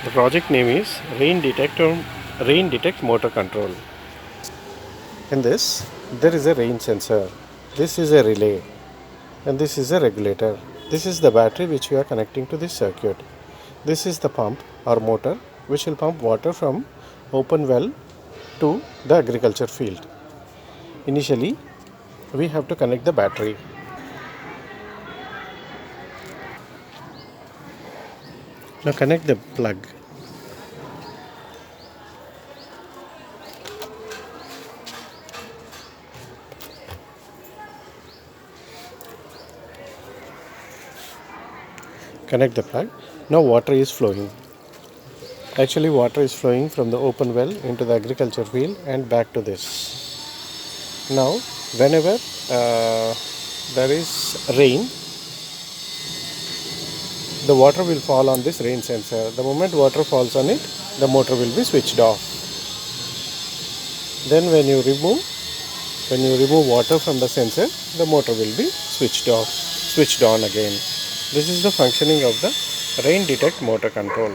The project name is Rain Detect Motor Control. In this, there is a rain sensor. This is a relay, and this is a regulator. This is the battery which we are connecting to this circuit. This is the pump or motor which will pump water from open well to the agriculture field. Initially, we have to connect the battery. Now connect the plug. Connect the plug. Now water is flowing. Actually, water is flowing from the open well into the agriculture field and back to this. Now, whenever there is rain, the water will fall on this rain sensor. The moment water falls on it, the motor will be switched off. Then when you remove water from the sensor, the motor will be switched on again. This is the functioning of the rain detect motor control.